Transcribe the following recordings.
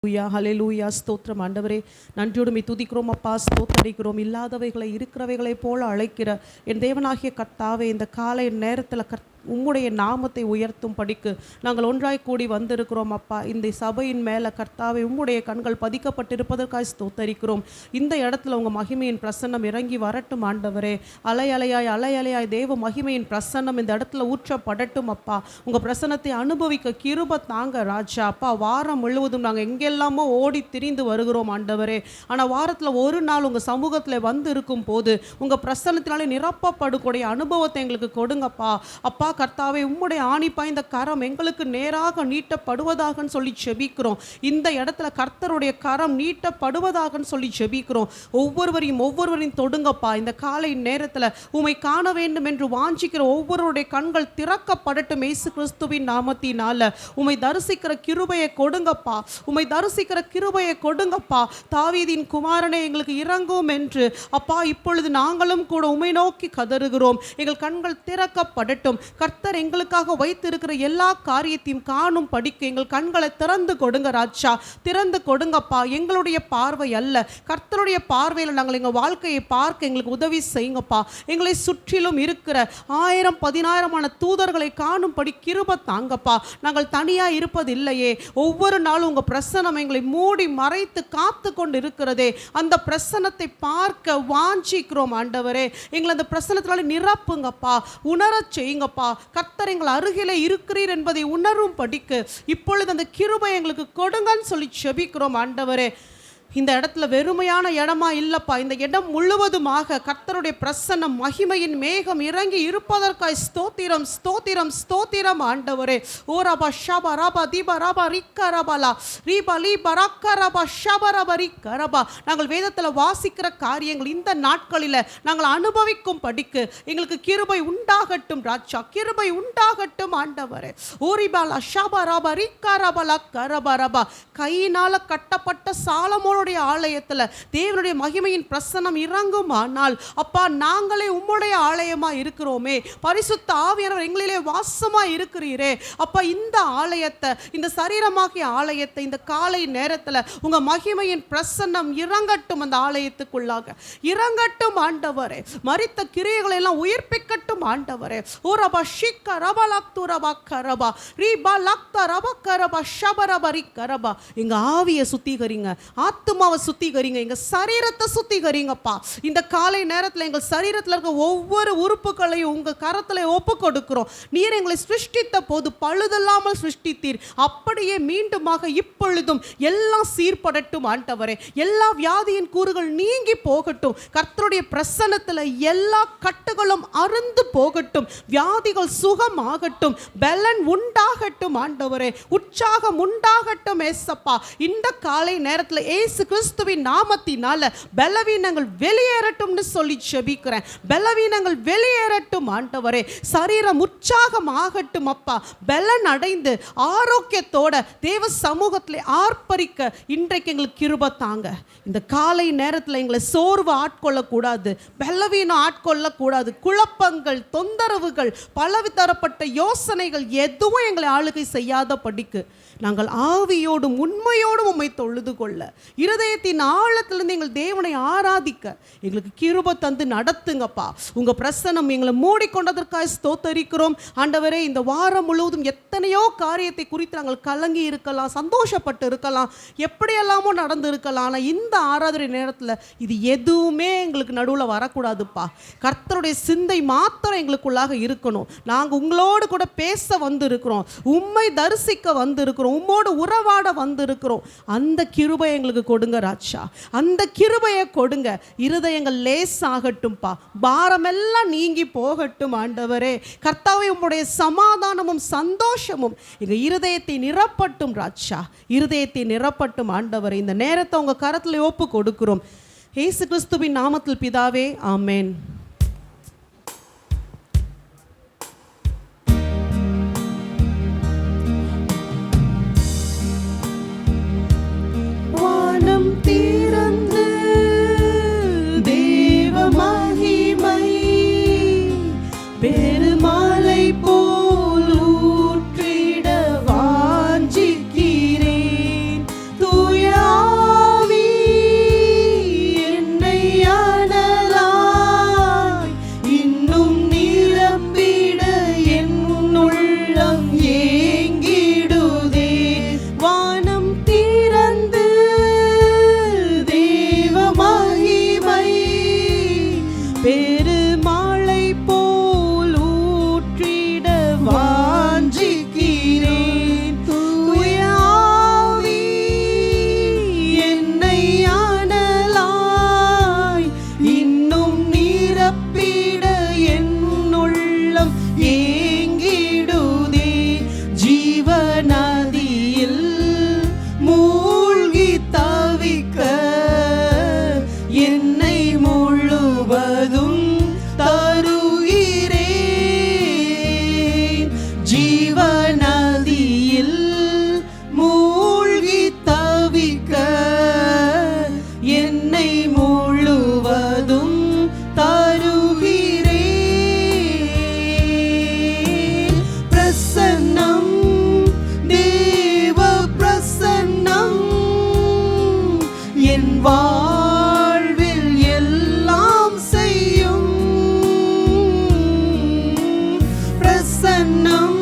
ஹல்லேலூயா ஸ்தோத்திரம் ஆண்டவரே, நன்றியோடு துதிக்கிறோம் அப்பா, ஸ்தோத்தரிக்கிறோம். இல்லாதவைகளை இருக்கிறவைகளை போல அழைக்கிற என் தேவனாகிய கர்த்தாவே, இந்த காலை நேரத்தில் உம்முடைய நாமத்தை உயர்த்தும் படிக்கு நாங்கள் ஒன்றாய் கூடி வந்திருக்கிறோம் அப்பா. இந்த சபையின் மேலே கர்த்தாவே உம்முடைய கண்கள் பதிக்கப்பட்டிருப்பதற்காக ஸ்தோத்தரிக்கிறோம். இந்த இடத்துல உங்கள் மகிமையின் பிரசன்னம் இறங்கி வரட்டும் ஆண்டவரே. அலை அலையாய் தேவ மகிமையின் பிரசன்னம் இந்த இடத்துல ஊற்றப்படட்டும் அப்பா. உங்கள் பிரசன்னத்தை அனுபவிக்க கிருபை தாங்க ராஜா அப்பா. வாரம் முழுவதும் நாங்கள் எங்கெல்லாமோ ஓடி திரிந்து வருகிறோம் ஆண்டவரே. ஆனால் வாரத்தில் ஒரு நாள் உங்கள் சமூகத்தில் வந்து இருக்கும் போது உங்கள் பிரசன்னத்தினாலே நிரப்பப்படக்கூடிய அனுபவத்தை எங்களுக்கு கொடுங்கப்பா. அப்பா கர்த்தாவே, உம்முடைய ஆணி பாய்ந்த கரம் எங்களுக்கு நேராக நீட்டப்படுவதாகன்னு சொல்லி ஜெபிக்கிறோம். இந்த இடத்துல கர்த்தருடைய கரம் நீட்டப்படுவதாகன்னு சொல்லி ஜெபிக்கிறோம். ஒவ்வொருவரையும் தொடுங்கப்பா. இந்த காலை நேரத்தில் உம்மை காண வேண்டும் என்று வாஞ்சிக்கிற ஒவ்வொருவருடைய கண்கள் திறக்கப்படட்டும் இயேசு கிறிஸ்துவின் நாமத்தினால. உம்மை தரிசிக்கிற கிருபையை கொடுங்கப்பா. உம்மை தரிசிக்கிற கிருபையை கொடுங்கப்பா. தாவீதின் குமாரனே, எங்களுக்கு இறங்கும் என்று அப்பா இப்பொழுது நாங்களும் கூட உம்மை நோக்கி கதறுகிறோம். எங்கள் கண்கள் திறக்கப்படட்டும். கர்த்தர் எங்களுக்காக வைத்திருக்கிற எல்லா காரியத்தையும் காணும் படிக்க எங்கள் கண்களை திறந்து கொடுங்க ராஜா. திறந்து கொடுங்கப்பா. எங்களுடைய பார்வை அல்ல, கர்த்தருடைய பார்வையில் நாங்கள் எங்கள் வாழ்க்கையை பார்க்க எங்களுக்கு உதவி செய்யுங்கப்பா. எங்களை சுற்றிலும் இருக்கிற 1000-10,000 தூதர்களை காணும்படி கிருபை தாங்கப்பா. நாங்கள் தனியாக இருப்பது இல்லையே. ஒவ்வொரு நாளும் உங்கள் பிரசன்னம் எங்களை மூடி மறைத்து காத்து கொண்டு இருக்கிறதே. அந்த பிரசன்னத்தை பார்க்க வாஞ்சிக்கிறோம் ஆண்டவரே. எங்களை அந்த பிரசன்னத்தினால நிரப்புங்கப்பா. உணரச் செய்யுங்கப்பா. கர்த்தர் எங்கள் அருகிலே இருக்கிறீர் என்பதை உணரும் படிக்கு இப்பொழுது அந்த கிருபை எங்களுக்கு கொடுங்கன்னு சொல்லி ஜெபிக்கிறோம் ஆண்டவரே. இந்த இடத்துல வெறுமையான இடமா இல்லப்பா. இந்த இடம் முழுவதுமாக கர்த்தருடைய பிரசன்னம் மகிமையின் மேகம் இறங்கி இருப்பதற்காய் ஸ்தோத்திரம் ஸ்தோத்திரம் ஸ்தோத்திரம் ஆண்டவரே. ஓரபா ஷபா ரபா தீபா ரபா ரிக்கா ரபாலா ரீபா லீபா ரக்கா ரபா ஷபா ரபா ரிக்கா ரபா. நாங்கள் வேதத்தில் வாசிக்கிற காரியங்கள் இந்த நாட்களில் நாங்கள் அனுபவிக்கும் படிக்கு எங்களுக்கு கிருபை உண்டாகட்டும் ராஜா. கிருபை உண்டாகட்டும் ஆண்டவரே. ஓரிபாலா ஷபா ரபா ரிக்கா ரபாலா கரபா ரபா. கையினால் கட்டப்பட்ட சாலமோன் ஆலயத்தில் தேவனுடைய மகிமையின் பிரசன்னம் இறங்குமானால் அப்பா, நாங்களே உம்முடைய ஆலயமா இருக்கிறோமே. பரிசுத்த ஆவியானவர் எங்களிலே வாசமா இருக்கிறீரே அப்பா. இந்த ஆலயத்தை, இந்த சரீரமாகிய ஆலயத்தை இந்த காலை நேரத்தில் உங்க மகிமையின் பிரசன்னம் இறங்கட்டும். அந்த ஆலயத்துக்குள்ளாக இறங்கட்டும் ஆண்டவரே. மரித்த கிரியைகளை எல்லாம் உயிர்ப்பிக்கட்டும் ஆண்டவரே. ஓரபா ஷிக்க ரபலக்து ரபா கரபா ரீபா லக்த ரபா கரபா ஷபரபா ரிக்கரபா. எங்க ஆவியை சுத்திகரிங்க, ஆத்துமாவை சுத்திகரிங்க, எங்க சரீரத்தை சுத்திகரிங்கப்பா. இந்த காலை நேரத்தில் எங்கள் சரீரத்தில் இருக்க ஒவ்வொரு உறுப்புகளையும் உங்க கரத்தில் ஒப்பு கொடுக்கிறோம். நீர் எங்களை சிருஷ்டித்த போது பழுதல்லாமல் சிருஷ்டித்தீர். அப்படியே மீண்டுமாக இப்பொழுதும் எல்லாம் சீர்படட்டும் ஆண்டவரே. எல்லா வியாதியின் கூறுகள் நீங்கி போகட்டும். கர்த்தருடைய பிரசன்னத்தில் எல்லா கட்டுகளும் அறுந்து போகட்டும். வியாதிகள் சுகமாகட்டும். பலன் உண்டாகட்டும் ஆண்டவரே. உற்சாகம் உண்டாகட்டும் ஏசப்பா. இந்த காலை நேரத்தில் ஏசு கிறிஸ்துவின் நாமத்தினால பலவீனங்கள் வெளியேறட்டும்னு சொல்லி ஜெபிக்கிறேன். பலவீனங்கள் வெளியேறட்டும் ஆண்டவரே. சரீரம் உற்சாகம் ஆகட்டும் அப்பா. பலன் அடைந்து ஆரோக்கியத்தோட தேவ சமூகத்தில் ஆர்ப்பரிக்க இன்றைக்கு எங்களுக்கு கிருபை தாங்க. இந்த காலை நேரத்தில் எங்களை சோர்வு ஆட்கொள்ளக்கூடாது, பலவீனம் ஆட்கொள்ளக்கூடாது. குழப்பங்கள், தொந்தரவுகள், பலவிதரப்பட்ட யோசனைகள் எதுவும் எங்களை ஆளுகை செய்யாத படிக்கு நாங்கள் ஆவியோடும் உண்மையோடும் உம்மை தொழுது கொள்ள, இருதயத்தின் ஆழத்திலிருந்து எங்கள் தேவனை ஆராதிக்க எங்களுக்கு கிருபை தந்து நடத்துங்கப்பா. உங்கள் பிரசன்னம் எங்களை மூடிக்கொண்டதற்காக ஸ்தோத்தரிக்கிறோம் ஆண்டவரே. இந்த வாரம் முழுவதும் எத்தனையோ காரியத்தை குறித்து நாங்கள் கலங்கி இருக்கலாம், சந்தோஷப்பட்டு இருக்கலாம், எப்படியெல்லாமோ நடந்து இருக்கலாம். ஆனால் இந்த ஆராதனை நேரத்தில் இது எதுவுமே எங்களுக்கு நடுவில் வரக்கூடாதுப்பா. கர்த்தருடைய சிந்தை மாத்திரம் எங்களுக்குள்ளாக இருக்கணும். நாங்கள் உங்களோடு கூட பேச வந்து இருக்கிறோம், உம்மை தரிசிக்க வந்து இருக்கிறோம், உம்மோடு உறவாட வந்து இருக்கிறோம். அந்த கிருபை எங்களுக்கு கொடுங்க ராஜா. அந்த கிருபையை கொடுங்க. இருதயங்கள் லேசாகட்டும்பா. பாரமெல்லாம் நீங்கி போகட்டும் ஆண்டவரே. கர்த்தாவே, உம்முடைய சமாதானமும் சந்தோஷமும் எங்க இருதயத்தை நிரப்பட்டும் ராஜா. இருதயத்தை நிரப்பட்டும் ஆண்டவரே. இந்த நேரத்தை உங்க கரத்தில் ஒப்பு கொடுக்கிறோம் இயேசு கிறிஸ்துவின் நாமத்தில் பிதாவே, ஆமென். திறந்து தேவ மகிமை பெருமாளை போல் ஊற்றிட வாஞ்சிக்கிறேன். தூய வாழ்வில் எல்லாம் செய்யும் பிரசன்னம்,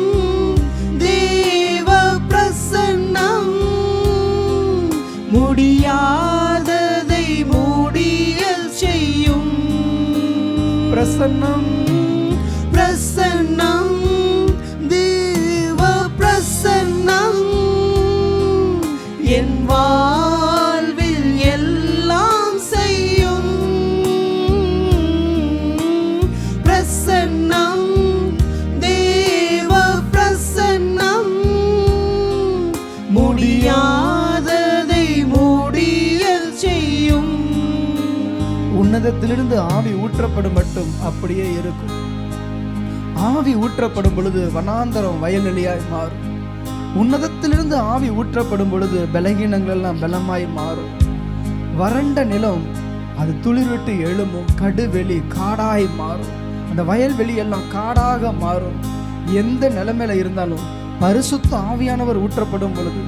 தேவ பிரசன்னம், முடியாததை முடியல் செய்யும் பிரசன்னம், பிரசன்னம், தேவ பிரசன்னம், என் வாழ்வில் எல்லாம் செய்யும் பிரசன்னம், தேவ பிரசன்னம், முடியாததை முடியல் செய்யும். உன்னதத்திலிருந்து ஆவி ஊற்றப்படும் மட்டும் அப்படியே இருக்கும். ஆவி ஊற்றப்படும் பொழுது வனாந்தரம் வயல்வெளியாய் மாறும். உன்னதத்திலிருந்து ஆவி ஊற்றப்படும் பொழுது பலகீனங்கள் எல்லாம் பலமாய் மாறும். வறண்ட நிலம் அது துளிர்விட்டு எழும்பும். கடுவெளி காடாய் மாறும். அந்த வயல்வெளி எல்லாம் காடாக மாறும். எந்த நிலைமையில இருந்தாலும் பரிசுத்த ஆவியானவர் ஊற்றப்படும் பொழுது,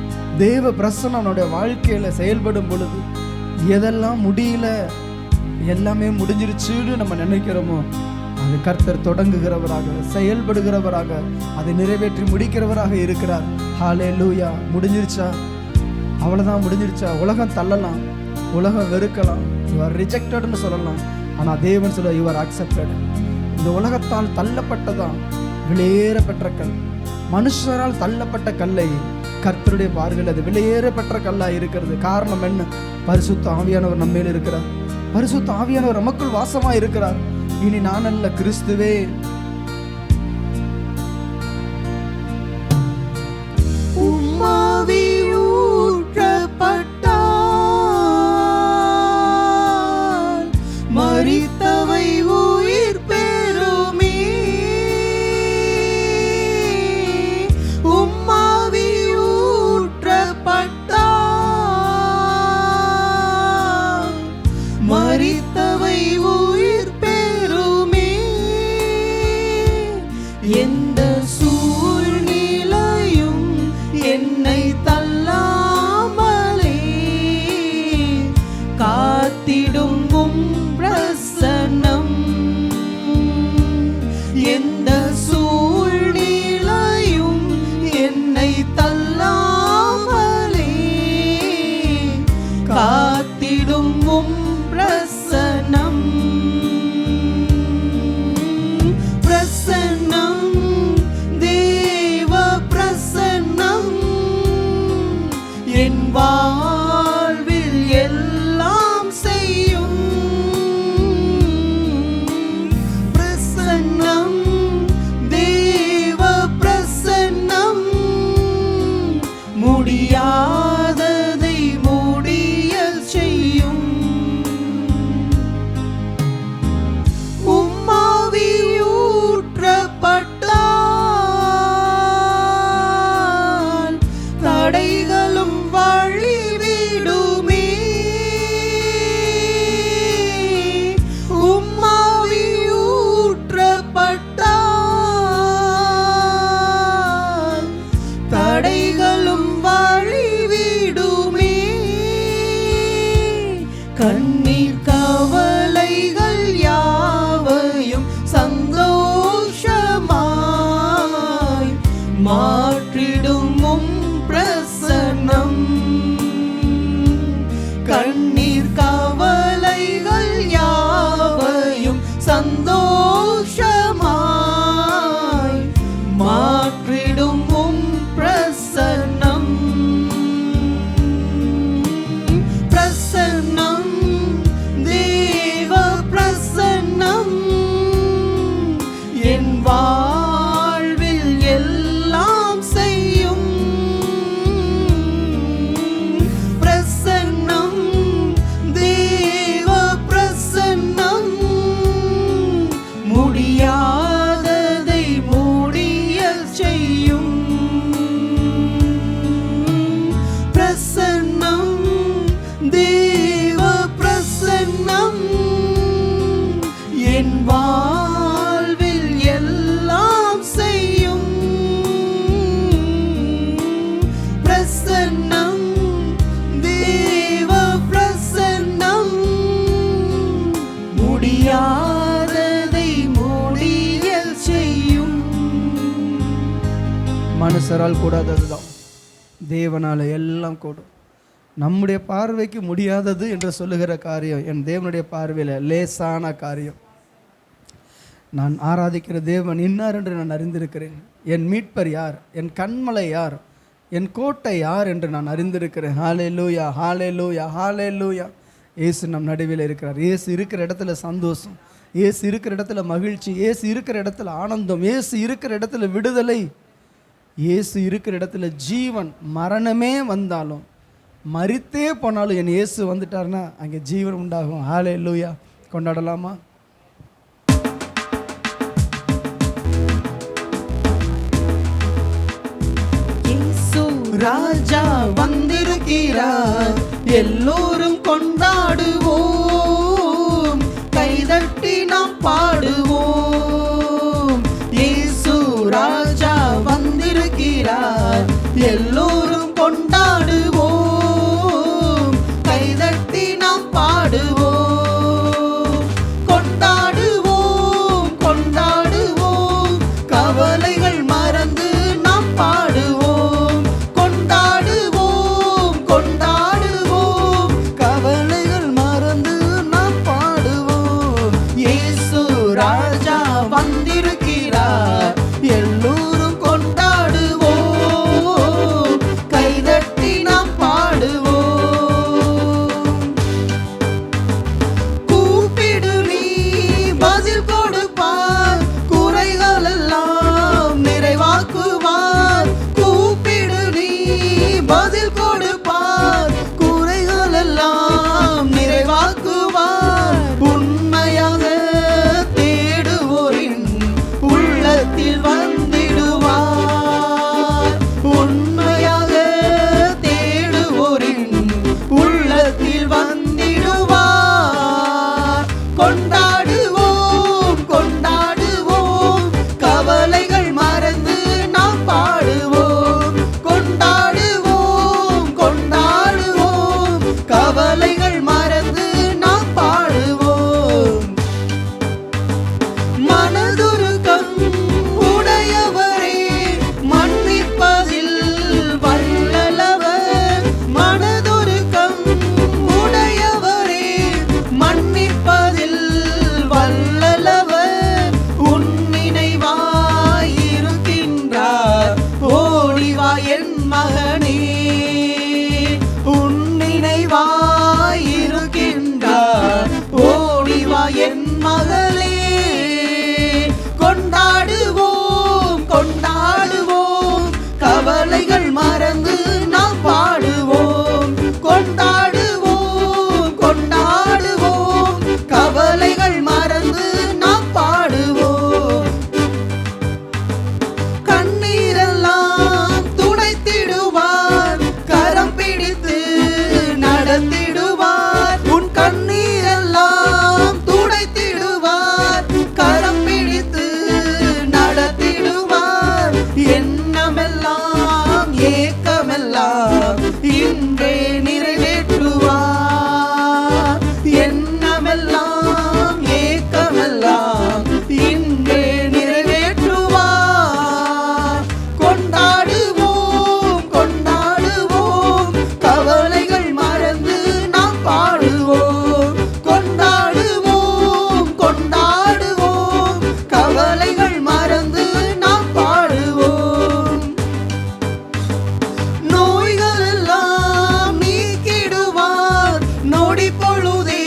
தேவ பிரசன்னம் நம்முடைய வாழ்க்கையில செயல்படும் பொழுது, எதெல்லாம் முடியல எல்லாமே முடிஞ்சிருச்சுன்னு நம்ம நினைக்கிறோமோ அது கர்த்தர் தொடங்குகிறவராக, செயல்படுகிறவராக, அதை நிறைவேற்றி முடிக்கிறவராக இருக்கிறார். ஹல்லேலூயா. முடிஞ்சிருச்சா? அவ்வளோதான், முடிஞ்சிருச்சா? உலகம் தள்ளலாம், உலகம் வெறுக்கலாம், யூ ஆர் ரிஜெக்டட்னு சொல்லலாம். ஆனால் தேவன் சொல்ல யூ ஆர் அக்செப்டட். இந்த உலகத்தால் தள்ளப்பட்டதான் விலையேறப்பெற்ற கல். மனுஷரால் தள்ளப்பட்ட கல்லை கர்த்தருடைய பார்வையில் அது விலையேறப்பெற்ற கல்லாக இருக்கிறது. காரணம் என்ன? பரிசுத்த ஆவியானவர் நம்ம மேல் இருக்கிறார். பரிசுத்த ஆவியானவர் நமக்குள் வாசமாக இருக்கிறார். இனி நான் அல்ல, கிறிஸ்துவே. உம்மாவி ஊற்றப்பட்டால் மரித்தவை உயிர் பெறுமே. உம்மாவி ஊற்றப்பட்டால் மரித்தவை உயிர் பெறுமே. மனுஷரால் கூடாததுதான் தேவனால் எல்லாம் கூடும். நம்முடைய பார்வைக்கு முடியாதது என்று சொல்லுகிற காரியம் என் தேவனுடைய பார்வையில் லேசான காரியம். நான் ஆராதிக்கிற தேவன் இன்னார் என்று நான் அறிந்திருக்கிறேன். என் மீட்பர் யார், என் கண்மலை யார், என் கோட்டை யார் என்று நான் அறிந்திருக்கிறேன். ஹல்லேலூயா, ஹல்லேலூயா, ஹல்லேலூயா. இயேசு நம் நடுவில் இருக்கிறார். இயேசு இருக்கிற இடத்துல சந்தோஷம், இயேசு இருக்கிற இடத்துல மகிழ்ச்சி, இயேசு இருக்கிற இடத்துல ஆனந்தம், இயேசு இருக்கிற இடத்துல விடுதலை, இயேசு இருக்கிற இடத்துல ஜீவன். மரணமே வந்தாலும் மரித்தே போனாலும் என் இயேசு வந்துட்டார்னா அங்கே ஜீவன் உண்டாகும். ஹல்லேலூயா. கொண்டாடலாமா? ராஜா வந்திருக்கிறார், எல்லோரும் கொண்டாடுவோம், கைதட்டி நாம் பாடுவோம். இயேசு ராஜா வந்திருக்கிறார், எல்லோரும் கொண்டாடுவோம், கைதட்டி நாம் பாடுவோம். கொண்டாடுவோம், கொண்டாடுவோம், கவலைகள் மறந்து நாம் பாடுவோம். வந்திருக்கிறார், எல்லோரும் கொண்டாடுவோம், கைதட்டி நாம் பாடுவோம். கூப்பிடு நீ பதில் கொடுப்பார், குறைகள் எல்லாம் நிறைவாக்குவார். கூப்பிடு நீ பதில் கொடுப்பார், குறைகள் எல்லாம் நிறைவாக்குவார். உண்மையாக வந்திடுவார், உண்மையாக தேடுவோரின் உள்ளத்தில் வந்திடுவார். கொண்டாடுவோம், கொண்டாடுவோம், கவலைகள் மறந்து நாம் பாடுவோம். கொண்டாடுவோம், கொண்டாடுவோம், கவலைகள் மறந்து நாம் பாடுவோம். மனதுருக்கம் உடையவரே, மன்னிப்பதில் வல்லவர். மனதுருக்கம் உடையவரே, மன்னிப்பதில் வல்லவர். உன் நினைவாய் இருக்கின்றார், ஓடிவா என் மகனே. உன் நினைவாய் இருக்கின்றார், ஓடிவா என் மகளே. கொண்டாடுவோம், கொண்டாடுவோம், கவலைகள் மறந்து நாம் பாடுவோம். கொண்டாடுவோம், கொண்டாடுவோம், கவலைகள் மறந்து நாம் பாடுவோம். கண்ணீரெல்லாம் துடைத்திடுவார், கரம் பிடித்து நடத்திடுவார். உன் கண்ணீரெல்லாம் துடைத்திடுவார், கரம் பிடித்து நடத்திடுவார். எண்ணமெல்லாம் ஏக்கமெல்லாம் இன்றே நிறைவேற்றுவார். எண்ணமெல்லாம் ஏக்கமெல்லாம் இன்றே நிறைவேற்றுவார். கொண்டாடுவோம், கொண்டாடுவோம், கவலைகள் மறந்து நாம் பாடுவோம். கொண்டாடுவோம், கொண்டாடுவோம், கவலைகள் மறந்து நாம் பாடுவோம். நோய்கள் எல்லாம் நீக்கிடுவார், நொடி பொழுதே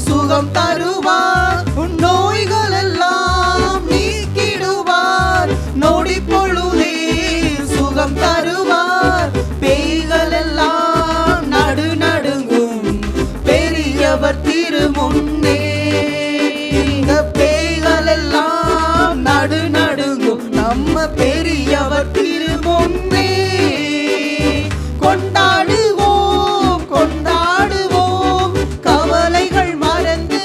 சுகம் தருவார். நோய்கள் எல்லாம் நீக்கிடுவார், நொடி பொழுதே சுகம் தருவார். பேய்கள் எல்லாம் நடுநடுங்கும், பெரியவர் திருமுன்னே. இந்த பேய்கள் எல்லாம் நடுநடுங்கும், நம்ம பெரியவர் திருமுன்னே. கொண்டாடுவோம், கொண்டாடுவோம், கவலைகள் மறந்து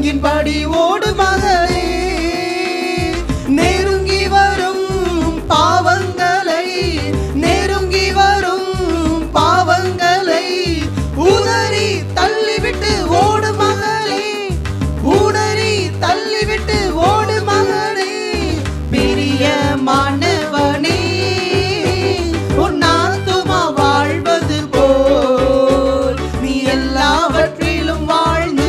ஒழுங்கின்படி ஓடு மகளே, நெருங்கி வரும் பாவங்களை, நெருங்கி வரும் பாவங்களை உதறி தள்ளிவிட்டு ஓடு மகளே, உதறி தள்ளிவிட்டு ஓடு மகளே. பிரியமானவனே, உன் ஆத்துமா வாழ்வது போல் நீ எல்லாவற்றிலும் வாழ்ந்து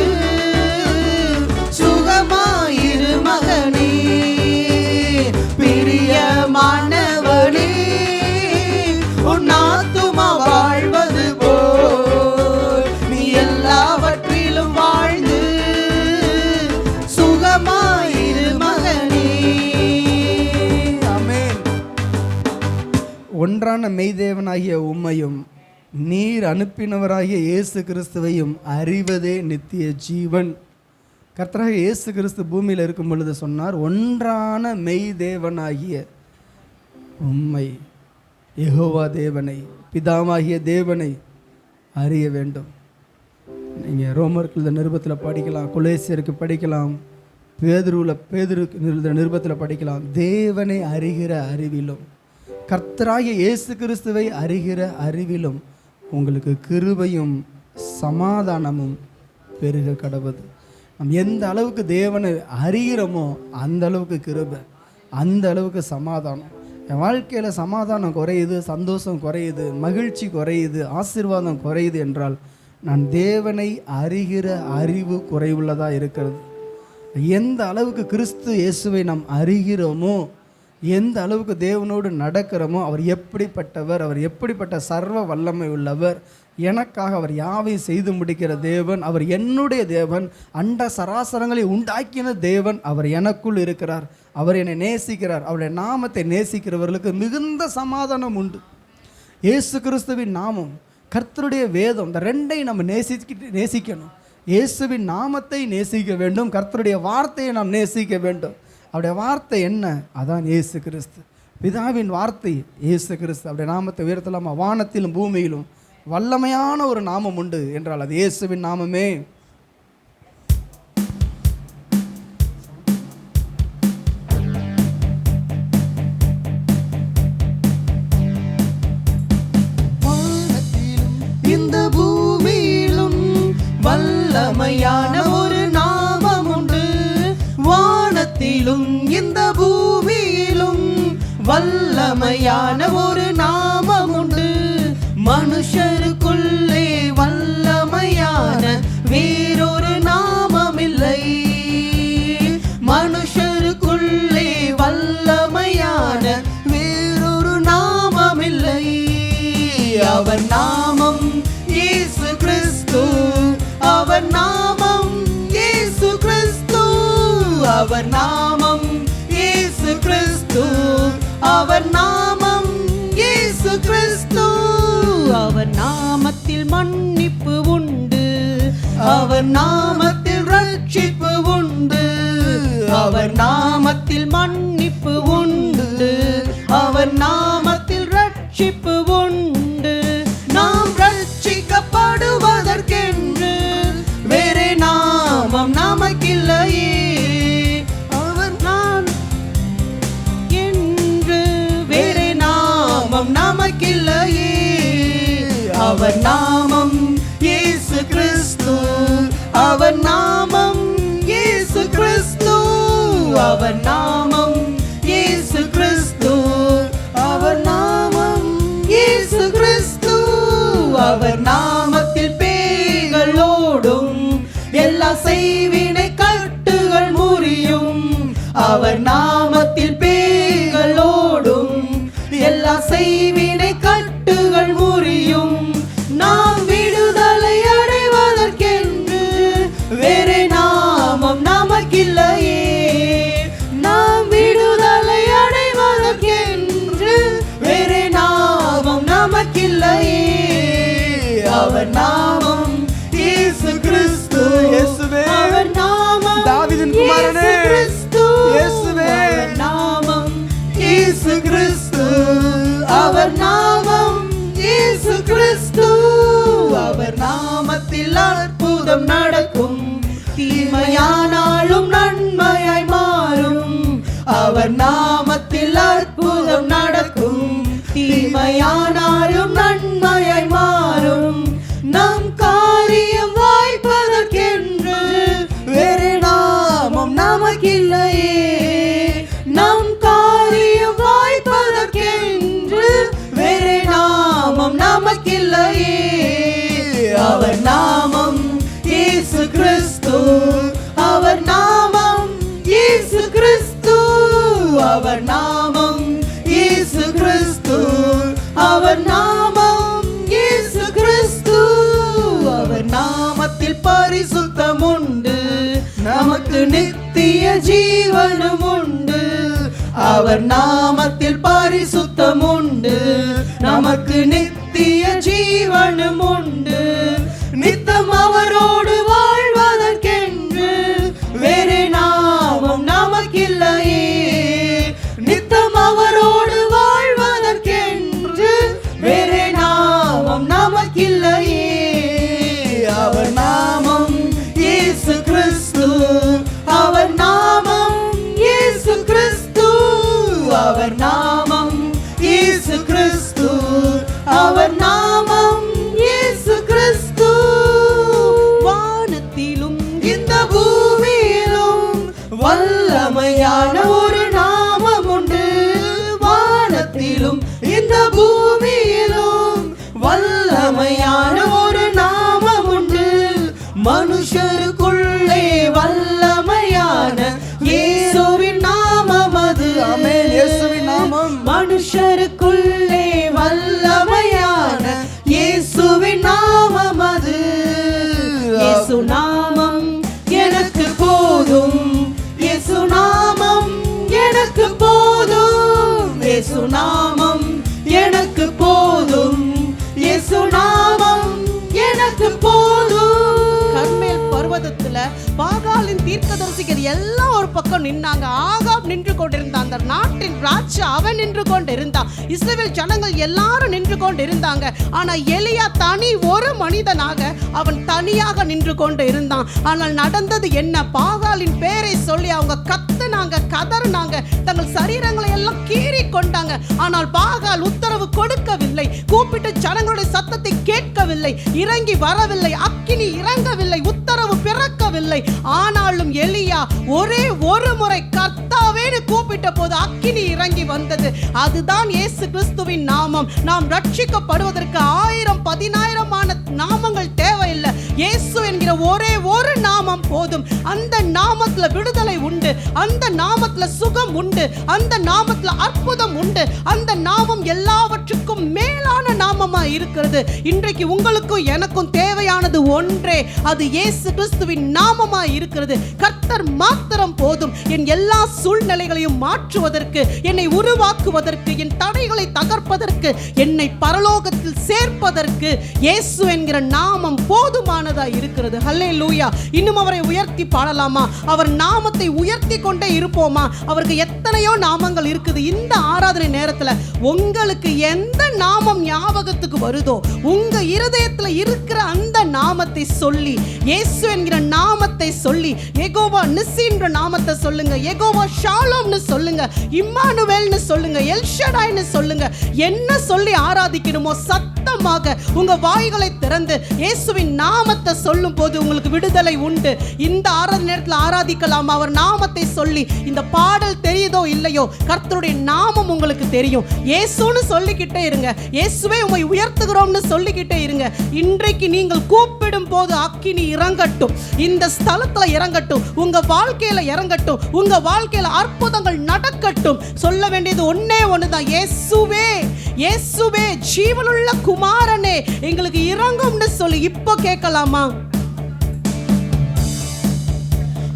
சுகமாயிரு மகனே. பிரியமானவனே, உன் ஆத்துமா வாழ்வது போல் நீ எல்லாவற்றிலும் வாழ்ந்து சுகமாயிரு மகனே. ஆமென். ஒன்றான மெய்தேவனாகிய உம்மையும் நீர் அனுப்பினவராகிய இயேசு கிறிஸ்துவையும் அறிவதே நித்திய ஜீவன். கர்த்தராகிய இயேசு கிறிஸ்து பூமியில் இருக்கும் பொழுது சொன்னார், ஒன்றான மெய்தேவனாகிய உம்மை, யெகோவா தேவனை, பிதாவாகிய தேவனை அறிய வேண்டும். நீங்கள் ரோமர்கள் நிருபத்தில் படிக்கலாம், கொலேசியருக்கு படிக்கலாம், பேதுருக்கு நிருபத்தில் படிக்கலாம். தேவனை அறிகிற அறிவிலும் கர்த்தராகிய இயேசு கிறிஸ்துவை அறிகிற அறிவிலும் உங்களுக்கு கிருபையும் சமாதானமும் பெருக கடவுது. நம்ம எந்த அளவுக்கு தேவனை அறிகிறோமோ அந்த அளவுக்கு கிருபை, அந்த அளவுக்கு சமாதானம். என் வாழ்க்கையில் சமாதானம் குறையுது, சந்தோஷம் குறையுது, மகிழ்ச்சி குறையுது, ஆசீர்வாதம் குறையுது என்றால் நான் தேவனை அறிகிற அறிவு குறைவுள்ளதாக இருக்கிறது. எந்த அளவுக்கு கிறிஸ்து இயேசுவை நாம் அறிகிறோமோ, எந்த அளவுக்கு தேவனோடு நடக்கிறோமோ, அவர் எப்படிப்பட்டவர், அவர் எப்படிப்பட்ட சர்வ வல்லமை உள்ளவர், எனக்காக அவர் யாவையும் செய்து முடிக்கிற தேவன், அவர் என்னுடைய தேவன், அண்ட சராசரங்களை உண்டாக்கின தேவன், அவர் எனக்குள் இருக்கிறார், அவர் என்னை நேசிக்கிறார். அவருடைய நாமத்தை நேசிக்கிறவர்களுக்கு மிகுந்த சமாதானம் உண்டு. இயேசு கிறிஸ்துவின் நாமம், கர்த்தருடைய வேதம், இந்த ரெண்டையும் நம்ம நேசிக்கணும். இயேசுவின் நாமத்தை நேசிக்க வேண்டும், கர்த்தருடைய வார்த்தையை நாம் நேசிக்க வேண்டும். அவருடைய வார்த்தை என்ன? அதான் இயேசு கிறிஸ்து. பிதாவின் வார்த்தை இயேசு கிறிஸ்து. அவருடைய நாமத்தை உயர்த்தலாமா? வானத்திலும் பூமியிலும் வல்லமையான ஒரு நாமம் உண்டு என்றால் அது இயேசுவின் நாமமே. வானத்திலும் இந்த பூமியிலும் வல்லமையான ஒரு நாமம் உண்டு. வானத்திலும் இந்த பூமியிலும் வல்லமையான ஒரு நாமம் உண்டு. மனுஷருக்குள்ளே வல்லமையான வேறொரு நாமம் இல்லை. மனுஷருக்குள்ளே வல்லமையான வேறொரு நாமம் இல்லை. அவர் நாமம் இயேசு கிறிஸ்து, அவர் நாமம் இயேசு கிறிஸ்து, அவர் நாமம் இயேசு கிறிஸ்து, அவர் நாமம் இயேசு கிறிஸ்து. அவர் நாமத்தில் மன்னிப்பு உண்டு, அவர் நாமத்தில் ரட்சிப்பு உண்டு. அவர் நாமத்தில் மன்னிப்பு உண்டு, அவர் நாமத்தில் ரட்சிப்பு உண்டு. நாம் ரட்சிக்கப்படுவதற்கென்று வேறே நாமம் நமக்கில்லையே. அவர் நான் என்று வேறே நாமம் நமக்கில்லையே. அவர் நாமம் இயேசு கிறிஸ்து, அவர் நாமம் இயேசு கிறிஸ்து, அவர் நாமம் இயேசு கிறிஸ்து, அவர் நாமம் இயேசு கிறிஸ்து. அவர் நாமத்தில் பேய்கள் ஓடும், எல்லா செய்வினை கட்டுகள் முறியும். அவர் நாமத்தில் பேய்கள் ஓடும், எல்லா செய்வினை கட்டுகள் முறியும். நாம் விடுதலை அடைவதற்கென்று வேறே நாமம் நமக்கில்லையே. நாம் விடுதலை அடைவதற்கென்று வேறே நாமம் நமக்கில்லையே. அவர் நாமம் இயேசு கிறிஸ்து, இயேசுவே, அவர் நாமம் தாவீதின் குமாரனே, இயேசு கிறிஸ்து, இயேசுவே, அவர் நாமம் இயேசு கிறிஸ்து, அவர் நாமம் இயேசு கிறிஸ்து. அவர் நாமத்தில் அற்புதம் நடக்கும், தீமையான தீமையானாலும் நன்மையாய் மாறும். நம் காரியம் வாய்ப்பதற்கென்று வேறு நாமம் நமக்கில்லையே. நம் காரியம் வாய்ப்பதற்கென்று வேறு நாமம் நமக்கில்லையே. அவர் நாமம் இயேசு கிறிஸ்து, அவர் நாமம் இயேசு கிறிஸ்து, அவர் நாமம் இயேசு கிறிஸ்து, அவர் நாமம் இயேசு கிறிஸ்து. அவர் நாமத்தில் பரிசுத்தம் உண்டு, நமக்கு நித்திய ஜீவனும் உண்டு. அவர் நாமத்தில் பரிசுத்தம் உண்டு, நமக்கு நித்திய ஜீவனும் உண்டு. நித்தம் அவரோடு வாழ்வதற்கென்று வேறு நாமம் நமக்கில்லையே. நித்தம் அவரோடு வாழ்வதற்கென்று வேறு நாமம் நமக்கில்லையே. அவர் நாமம் இயேசு கிறிஸ்து, அவர் நாமம் இயேசு கிறிஸ்து, அவர் நாமம் இயேசு கிறிஸ்து, அவர் நாமம் இயேசு கிறிஸ்து. வானத்திலும் இந்த பூமியிலும் வல்லமையான ஒரு நாமம் உண்டு. வானத்திலும் இந்த பூமியிலும் வல்லமையான ஒரு நாமம் உண்டு. மனுஷருக்குள்ளே வல்லமையான இயேசுவின் நாமம் அது. ஆமென். இயேசுவின் நாமம். மனுஷருக்குள்ளே வல்லமையான இயேசுவின் நாமம் அது. இயேசு நாமம் எனக்கு போதும், இயேசு நாமம் எனக்கு போதும், இயேசு நாமம் எனக்கு போதும், இயேசு நாமம் எனக்கு போதும். கர்மேல் பர்வதத்துல பாகாலின் தீர்க்கதரிசிகள் எல்லாம் ஒரு பக்கம் நின்னாங்க. ஆகாப் நின்று கொண்டிருந்தான், அந்த நாட்டின் ராஜா அவன் நின்று கொண்டிருந்தான். இஸ்ரவேல் ஜனங்கள் எல்லாரும் நின்று கொண்டிருந்தாங்க. ஆனா எலியா தனி ஒரு மனிதனாக அவன் தனியாக நின்று கொண்டு இருந்தான். ஆனால் நடந்தது என்ன? பாகாலின் பேரை சொல்லி அவங்க கத்துனாங்க, கதறினாங்க, தங்கள் சரீரங்களை எல்லாம் கீறி கொண்டாங்க. ஆனால் பாகால் உத்தரவு கொடுக்கவில்லை, கூப்பிட்டு ஜனங்களுடைய சத்தத்தை கேட்கவில்லை, இறங்கி வரவில்லை, அக்கினி இறங்கவில்லை, உத்தரவு பிறக்கவில்லை. ஆனாலும் எலியா ஒரே ஒரு முறை கர்த்தாவேன்னு கூப்பிட்ட போது அக்கினி இறங்கி வந்தது. அதுதான் இயேசு கிறிஸ்துவின் நாமம். நாம் ரட்சிக்கப்படுவதற்கு 1000 10,000 நாமங்கள் தேவையில்லை. இயேசு என்கிற ஒரே ஒரு நாமம் போதும். அந்த நாமத்துல விடுதலை உண்டு, அந்த நாமத்துல சுகம் உண்டு, அந்த நாமத்துல அற்புதம் உண்டு. அந்த நாமம் எல்லாவற்றுக்கும் மேலான நாமமா இருக்கிறது. இன்றைக்கு உங்களுக்கும் எனக்கும் தேவையானது ஒன்றே, அது இயேசு கிறிஸ்துவின் நாமமா இருக்கிறது. கர்த்தர் மாத்திரம் போதும். என் எல்லா சூழ்நிலைகளையும் மாற்றுவதற்கு, என்னை உருவாக்குவதற்கு, என் தடைகளை தகர்ப்பதற்கு, என்னை பரலோகத்தில் சேர்ப்பதற்கு இயேசு என்கிற நாமம் போதுமானதா இருக்கிறது. ஹல்லேலூயா. இன்னும் அவரை உயர்த்தி பாடலாமா? அவர் நாமத்தை உயர்த்தி கொண்டே இருப்போமா? அவருக்கு எத்தனையோ நாமங்கள் இருக்குது. இந்த ஆராதனை நேரத்துல உங்களுக்கு எந்த நாமம் ஞாபகத்துக்கு வருதோ, உங்க இருதயத்துல இருக்கிற அந்த நாமத்தை சொல்லி, இயேசு என்கிற நாமத்தை சொல்லி, யெகோவா நிசி என்ற நாமத்தை சொல்லுங்க, யெகோவா ஷாலோம்னு சொல்லுங்க, இம்மானுவேல்னு சொல்லுங்க, எல்ஷடாய்னு சொல்லுங்க. என்ன சொல்லி ஆராதிக்கணுமோ சத்தமாக உங்க வாய்களை திறந்து இயேசுவின் நாமத்தை சொல்லும் போது உங்களுக்கு விடுதலை உண்டு. இந்த ஆராதனை நேரத்தில் ஆராதிக்கலாமா? அவர் நாமத்தை சொல்லி. இந்த பாடல் தெரியுதோ இல்லையோ, கர்த்தருடைய நாமம் உங்களுக்கு தெரியும். இயேசுன்னு சொல்லிக்கிட்டே இருங்க. இயேசுவே உம்மை உயர்த்துகிறோம்னு சொல்லிக்கிட்டே இருங்க. இன்றைக்கு நீங்கள் கூப்பிடும் போது அக்கினி இறங்கட்டும், இந்த ஸ்தலத்துல இறங்கட்டும், உங்க வாழ்க்கையில இறங்கட்டும், உங்க வாழ்க்கையில அற்புதங்கள் நடக்கட்டும். சொல்ல வேண்டியது ஒன்னே ஒண்ணுதான், இயேசுவே, இயேசுவே, ஜீவனுள்ள குமாரனே, எங்களுக்கு இறங்கும்னு சொல்லி இப்போ கேட்கலாமா?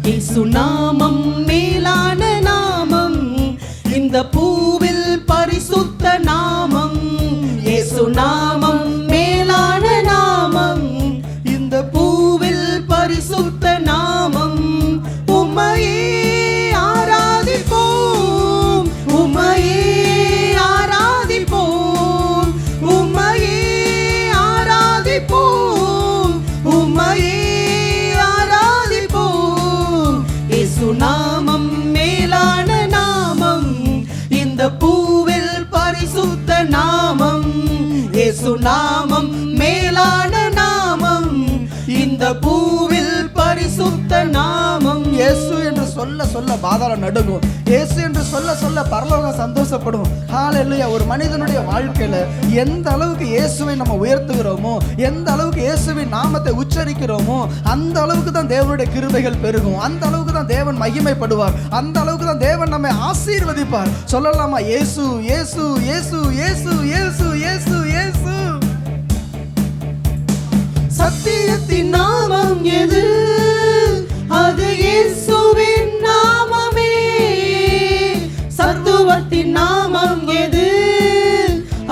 இயேசு நாமம் மேலான நாமம், இந்த பூவில் பரிசுத்த நாமம். இயேசு நாமம் மேலான நாமம், இந்த பூவில் பரிசுத்த நாமம். உம்மையே ஆராதிப்போம், உம்மையே ஆராதிப்போம், உம்மையே ஆராதிப்போம், உம்மையே ஆராதிப்போம். இயேசு நாமம் மேலான நாமம், இந்த பூவில் பரிசுத்த நாமம். நாமம் மேலான நாமம், இந்த பூவில் பரிசுத்த நாமம். இயேசு என்று சொல்ல சொல்ல பாதாளம் நடுங்கும். இயேசு என்று சொல்ல சொல்ல பரலோகம் சந்தோஷப்படும். ஹல்லேலூயா. ஒரு மனிதனுடைய வாழ்க்கையில எந்த அளவுக்கு இயேசுவை நம்ம உயர்த்துகிறோமோ, எந்த அளவுக்கு இயேசுவின் நாமத்தை உச்சரிக்கிறோமோ, அந்த அளவுக்கு தான் தேவனுடைய கிருபைகள் பெருகும், அந்த அளவுக்கு தான் தேவன் மகிமைப்படுவார், அந்த அளவுக்கு தான் தேவன் நம்மை ஆசீர்வதிப்பார். சொல்லலாமா? இயேசு இயேசு இயேசு இயேசு இயேசு இயேசு இயேசு. சத்தியத்தின் நாமம் எது? அது இயேசுவின் நாமமே. சத்துவத்தின் நாமம் எது?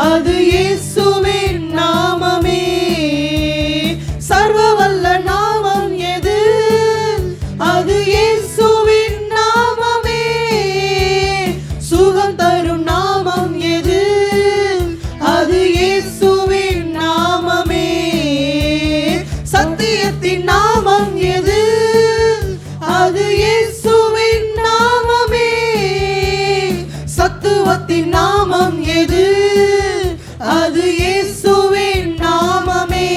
அது இயேசுவின் நாமமே. சர்வவல்ல நாமம் எது? அது இயேசுவின் நாமமே. சுகம் தரும் நாமம் எது? அது இயேசுவின் நாமமே. சத்தியத்தின் நாமம் எது? அது இயேசுவின் நாமமே. சத்துவத்தின் நாமம் எது? அது இயேசுவின் நாமமே.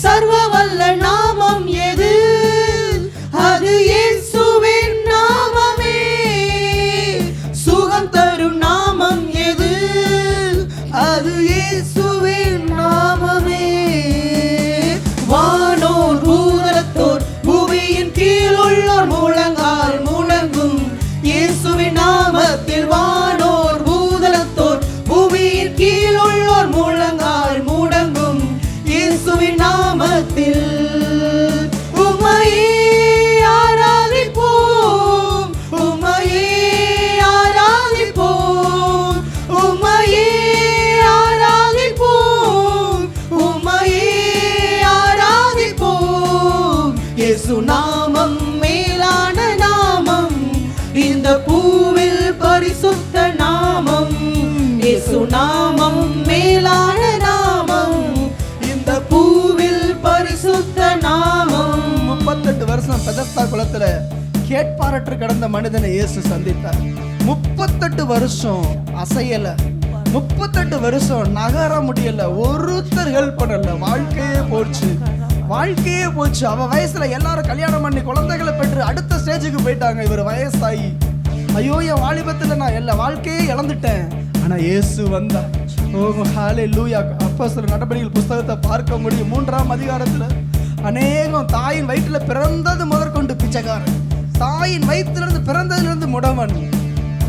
சர்வவல்ல நாமம் எது? அது இயேசுவின் நாமமே. சுகம் தரும் நாமம் எது? அது இயேசுவின் நாமமே. வானோர் பூதலத்தோர் பூமியின் கீழ் உள்ளோர் முழங்கால் முழங்கும் இயேசுவின் நாமத்தில். வானோர் பூதலத்தோர் பூமியின் கீழ் உள்ளோர் முழங்கால் முழங்கும் இயேசுவின் நாமத்தில். உம்மையே ஆராதிப்போம், உம்மையே ஆராதிப்போம், உம்மையே ஆராதிப்போம், உம்மையே ஆராதிப்போம். இயேசு நாமம் மேலான நாமம், இந்த பூவில் பரிசுத்த நாமம். இயேசு நாமம் மேலான நாமம், இந்த பூவில் பரிசுத்த நாமம். 38 வருஷம் பெதஸ்தா குளத்துல கேட்பாரற்று கிடந்த மனிதனை இயேசு சந்தித்தார். 38 வருஷம் அசையல, 38 வருஷம் நகர முடியல, ஒருத்தர் ஹெல்ப் பண்ணல. வாழ்க்கையே போச்சு, வாழ்க்கையே போச்சு. அவ வயசுல எல்லாரும் கல்யாணம் பண்ணி குழந்தைகளை பெற்று அடுத்த ஸ்டேஜுக்கு போயிட்டாங்க. இவர் வயசாகி, ஐயோ என் வாலிபத்துல நான் எல்லா வாழ்க்கையே இழந்துட்டேன். ஆனா இயேசு வந்தா. ஓ ஹல்லேலூயா. அப்போஸ்தலர் நடபடிகள் புஸ்தகத்தை பார்க்க முடியும். 3ஆம் அதிகாரத்துல அநேகம் தாயின் வயிற்றுல பிறந்தது முதற்கொண்டு பிச்சைக்காரன், தாயின் வயிற்றிலிருந்து பிறந்ததிலிருந்து முடவன்.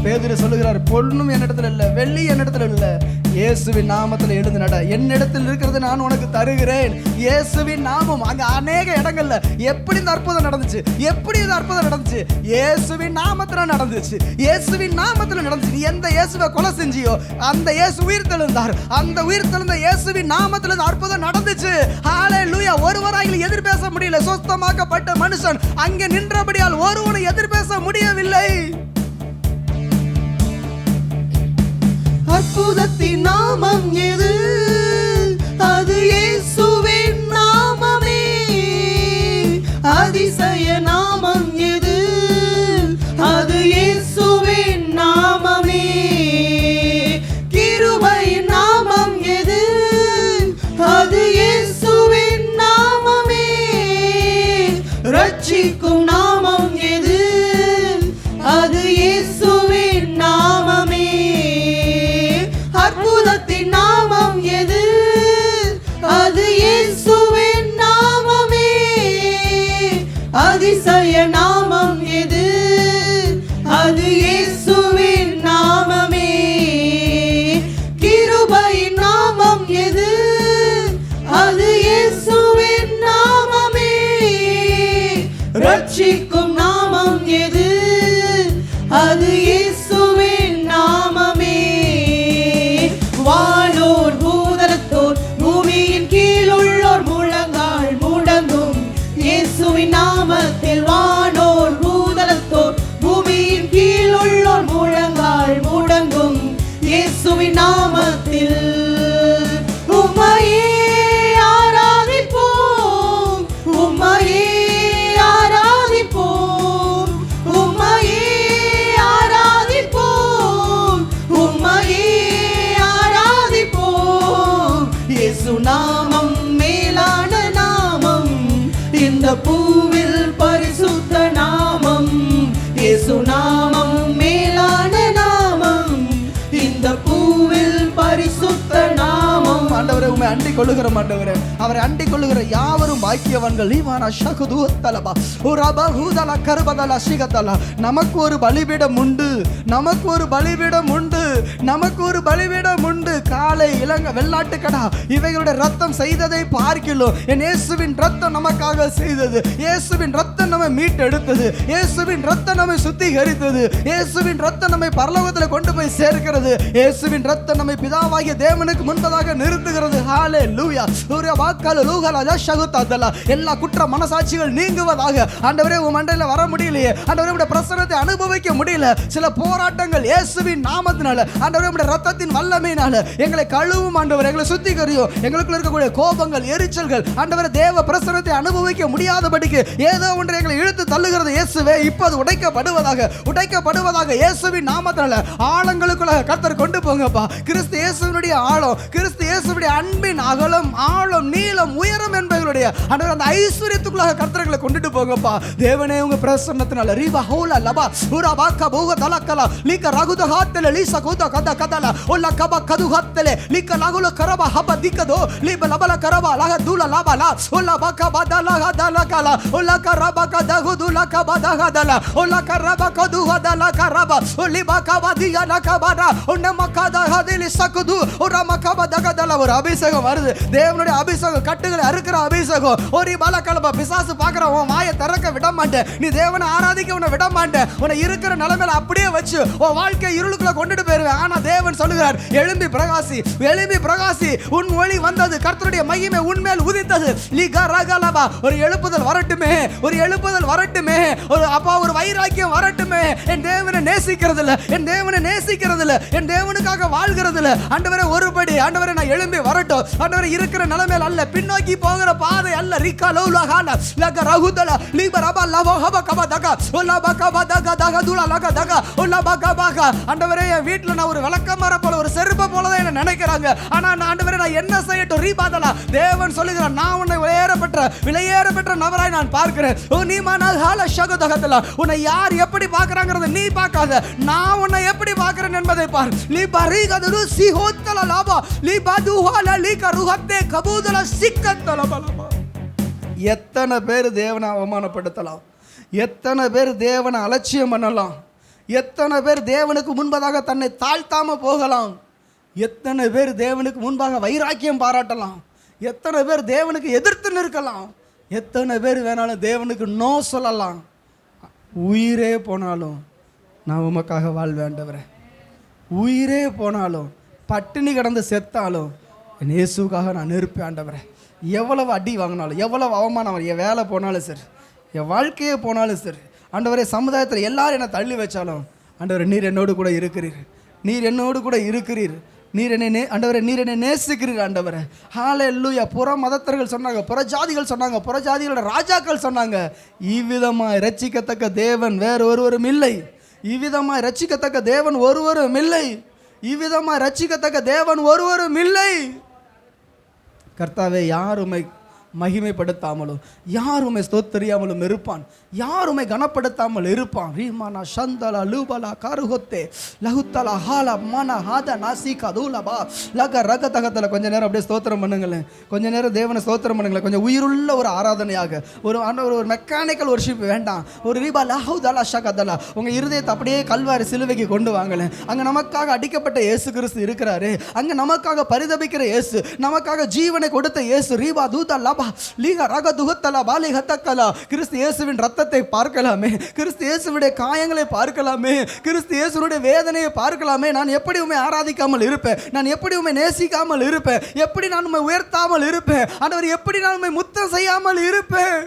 பேதுரு சொல்லுகிறார், பொன்னும் என்னிடத்துல இல்லை, வெள்ளி என்னிடத்துல இல்லை, இயேசுவின் நாமத்துல எழுந்து நட, என்னிடத்தில் இருக்கிறது நான் உனக்கு தருகிறேன். இயேசுவின் நாமம். அங்க அநேக இடங்கள்ல எப்படி இந்த அற்புதம் நடந்துச்சு, எப்படி இந்த அற்புதம் நடந்துச்சு? இயேசுவின் நாமத்துல நடந்துச்சு, இயேசுவின் நாமத்துல நடந்துச்சு. நீ எந்த இயேசுவை கொலை செஞ்சியோ அந்த இயேசு உயிர் தெழுந்தார், அந்த உயிர் தெழுந்த இயேசுவின் நாமத்துல இந்த அற்புதம் நடந்துச்சு. ஹல்லேலூயா. ஒருவராக எதிர் பேச முடியல. சொஸ்தமாக்கப்பட்ட மனுஷன் அங்கே நின்றபடியால் ஒருவனை எதிர் பேச முடியவில்லை. அற்புதத்தின் நாமம் எது? அது இயேசுவின் நாமமே. அதிசய நாமம் எது? அது இயேசுவின் நாமமே. கிருபையின் நாமம் எது? அது இயேசுவின் நாமமே. ரட்சிக்கும் நாமம் எது? அது இயேசுவின் நாமமே. அற்புதத்தின் நாமம் எது? அது இயேசுவின் நாமமே. அதிசய நாமம் எது? அது இயேசுவின் நாமமே. கிருபையின் நாமம் எது? அது இயேசுவின் நாமமே. ரட்சிக்கும் நாமம் எது? அது இயேசுவின் நாமமே. வானோர் பூதலத்தோர் பூமியின் கீழ் உள்ளோர் முழங்கால் முடங்கும் இயேசுவின் நாமத்தில். வானோர் பூதலத்தோர் பூமியின் கீழ் உள்ளோர் முழங்கால் முடங்கும் இயேசுவின் நாமத்தில். உம்மையே ஆராதிப்போம், உம்மையே ஆராதிப்போம், உம்மையே ஆராதிப்போம், உம்மையே ஆராதிப்போம். அண்டிக் கொள்ளுகிற ஆண்டவரே. அவரை அண்டிக் கொள்ளுகிற யாவரும் பாக்கியவான்கள். நமக்கு ஒரு பலிபீடம் உண்டு, நமக்கு ஒரு பலிபீடம் உண்டு, நமக்கு ஒரு பலிபீடம் உண்டு. காளை, இளங்க, வெள்ளாட்டுக்கடா இவைகளுடைய ரத்தம் செய்ததை பார்க்கிறோம். என் இயேசுவின் ரத்தம் நமக்காக செய்தது. இயேசுவின் ரத்தம் நம்மை மீட்டெடுத்தது. இயேசுவின் ரத்தம் நம்மை சுத்திகரித்தது. இயேசுவின் ரத்தம் நம்மை பரலோகத்தில் கொண்டு போய் சேர்க்கிறது. இயேசுவின் ரத்தம் நம்மை பிதாவாகிய தேவனுக்கு முன்பதாக நிறுத்துகிறது. ஹalleluya. சூரிய வாக்கால லூகலா ஷகுததல எல்லா குற்ற மனசாட்சிகள் நீங்குவதாக. ஆண்டவரே உம் மண்டையில வர முடியலையே, ஆண்டவரே உம்முடைய பிரசன்னத்தை அனுபவிக்க முடியல. சில போராட்டங்கள் இயேசுவின் நாமத்தினால, ஆண்டவரே உம்முடைய ரத்தத்தின் வல்லமையினால எங்களை கழுவும் ஆண்டவரே, எங்களை சுத்திகரியும். எங்களுக்குள்ள இருக்கக்கூடிய கோபங்கள், எரிச்சல்கள், ஆண்டவரே தேவ பிரசன்னத்தை அனுபவிக்க முடியாதபடிக்கு ஏதோ ஒன்று எங்களை இழுத்து தள்ளுகிறது. இயேசுவே இப்போது உடைக்கப்படுவதாக, உடைக்கப்படுவதாக இயேசுவின் நாமத்தினால. ஆழங்களுக்குள்ள கர்த்தர் கொண்டு போங்கப்பா. கிறிஸ்து இயேசுவினுடைய ஆழம், கிறிஸ்து இயேசுவினுடைய அன்பின் அகலம், ஆழம், நீளம், உயரம் என்பவர்களுடைய ஆண்டவரே அந்த ஐஸ்வரியத்துக்குள்ளாக கர்த்தர்களை கொண்டுட்டு போங்கப்பா. தேவனே உங்க பிரசன்னத்தினால ரீபா ஹோலா லபா ஊரா பாக்கா போக தலக்கலா லீக்க ரகுத ஹாத்தல லீச கோத கத கதல ஒல்ல கப கது ஹாத்தல லீக்க லகுல கரபா ஹப திக்கதோ லீப லபல கரபா லக தூல லபல ஒல்ல பாக்கா பதல ஹதல கலா ஒல்ல கரபா கத ஹதுல கபத ஹதல ஒல்ல கரபா கது ஹதல கரபா ஒல்லி பாக்கா பதிய லகபட ஒன்ன மக்கத ஹதிலி சகுது ஒர மக்கபத கதல. ஒரு அபிஷேகம் வருது. தேவனுடைய அபிஷேகம், கட்டுகளை அறுக்கிற அபிஷேகம். ஒரு பலக்கலப பிசாசு பார்க்கிற உன் வாயை திறக்க விட மாட்டேன். நீ தேவனை ஆராதிக்க உன்னை விட மாட்டேன். உன்னை இருக்கிற நிலைமையில அப்படியே வச்சு உன் வாழ்க்கை இருளுக்குள்ள கொண்டுட்டு போயிருவேன். ஆனா தேவன் சொல்லுகிறார், எழும்பி பிரகாசி, எழும்பி பிரகாசி. உன் ஒளி வந்தது, கர்த்தருடைய மகிமை உன்மேல் உதித்தது. ஒரு எழுப்புதல் வரட்டுமே, ஒரு எழுப்புதல் வரட்டுமே, ஒரு அப்பா ஒரு வைராக்கியம் வரட்டுமே. என் தேவனை நேசிக்கிறது இல்ல, என் தேவனை நேசிக்கிறது இல்ல, என் தேவனுக்காக வாழ்கிறது இல்ல. ஆண்டவரே ஒருபடி, ஆண்டவரே நான் எழும்பி வரட்டும். ஆண்டவரே இருக்கிற நிலைமையில அல்ல, பின்னோக்கி போகிற பாதை அல்ல. ரிக்கா லௌலா ஹால லக ரகுதல லிபரபா லவ ஹப கப தக ஒல்ல பக பதக தக துல லக தக ஒல்ல பக பக. ஆண்டவரே என் வீட்ல நான் ஒரு விளக்கமர போல, ஒரு செருப்பு போல தான் என்ன நினைக்கிறாங்க. ஆனா ஆண்டவரே நான் என்ன செய்யட்டும்? ரீபாதல தேவன் சொல்லுகிறார், நான் உன்னை விலையேறப்பெற்ற நபராய் நான் பார்க்கிறேன். ஓ நீ மனல் ஹால ஷகுதகதல. உன்னை யார் எப்படி பார்க்கறாங்கறத நீ பார்க்காத, நான் உன்னை எப்படி பார்க்கிறேன் என்பதை பார். லி பரிகது சிஹோத்தல லாபா லி பதுஹால லி கருஹத்தே கபூதல சிக்கத்தல பலமா. எத்தனை பேர் தேவனை அவமானப்படுத்தலாம், எத்தனை பேர் தேவனை அலட்சியம் பண்ணலாம், எத்தனை பேர் தேவனுக்கு முன்பதாக தன்னை தாழ்த்தாம போகலாம், எத்தனை பேர் தேவனுக்கு முன்பாக வைராக்கியம் பாராட்டலாம், எத்தனை பேர் தேவனுக்கு எதிர்த்து நிற்கலாம், எத்தனை பேர் வேணாலும் தேவனுக்கு நோ சொல்லலாம். உயிரே போனாலும் நான் உமக்காக வாழ்வேண்டவரே, உயிரே போனாலும் பட்டினி கடந்து செத்தாலும் என் இயேசுக்காக நான் இருப்பேன் ஆண்டவரே. எவ்வளவு அடி வாங்கினாலும், எவ்வளவு அவமானம், என் வேலை போனாலும் சரி, என் வாழ்க்கையே போனாலும் சரி, ஆண்டவரே சமுதாயத்தில் எல்லாரும் என்னை தள்ளி வச்சாலும் ஆண்டவரே நீர் என்னோடு கூட இருக்கிறீர், நீர் என்னோடு கூட இருக்கிறீர், நீர் என்னை ஆண்டவரே நீர் என்னை நேசிக்கிறீர் ஆண்டவரே. ஹல்லேலூயா. புற மதத்தர்கள் சொன்னாங்க, புற ஜாதிகள் சொன்னாங்க, புற ஜாதிகளோட ராஜாக்கள் சொன்னாங்க, இவ்விதமாய் ரட்சிக்கத்தக்க தேவன் வேறு ஒருவரும் இல்லை, இவ்விதமாய் ரட்சிக்கத்தக்க தேவன் ஒருவரும் இல்லை, இவ்விதமாய் ரட்சிக்கத்தக்க தேவன் ஒருவரும் இல்லை. கர்த்தாவே, யார் உம்மை மகிமைப்படுத்தாமலும், யார் உம்மை ஸ்தோத்திரியாமலும் இருப்பான், யார் உம்மை கனப்படுத்தாமல் இருப்பான். ரீமானா சந்தலா லூபலா கருஹொத்தே லகுத்தலா ஹாலா மன ஹாத நாசிகா தூலபா லக ரக தகத்தில் கொஞ்ச நேரம் அப்படியே ஸ்தோத்திரம் பண்ணுங்களேன், கொஞ்ச நேரம் தேவனை ஸ்தோத்திரம் பண்ணுங்களேன். கொஞ்சம் உயிருள்ள ஒரு ஆராதனையாக, ஒரு ஒரு மெக்கானிக்கல் ஒர்ஷிப் வேண்டாம், ஒரு ரீபா லஹுதலா ஷகதலா. உங்கள் இருதயத்தை அப்படியே கல்வாரி சிலுவைக்கு கொண்டு வாங்களேன். அங்கே நமக்காக அடிக்கப்பட்ட இயேசு கிறிஸ்து இருக்கிறாரு, அங்கே நமக்காக பரிதபிக்கிற இயேசு, நமக்காக ஜீவனை கொடுத்த இயேசு. ரீபா தூதா லபா லீகா ரக துகத்தலா பாலி ஹத்தக்கலா. கிறிஸ்து இயேசுவின் ரத்தத்தை பார்க்கலாமே, கிறிஸ்து இயேசுவுடைய காயங்களை பார்க்கலாமே, கிறிஸ்து இயேசுடைய வேதனையை பார்க்கலாமே. நான் எப்படி உம்மை ஆராதிக்காமல் இருப்பேன், நான் எப்படி உம்மை நேசிக்காமல் இருப்பேன், எப்படி நான் உம்மை உயர்த்தாமல் இருப்பேன் ஆண்டவர், எப்படி நான் உம்மை முத்தம் செய்யாமல் இருப்பேன்.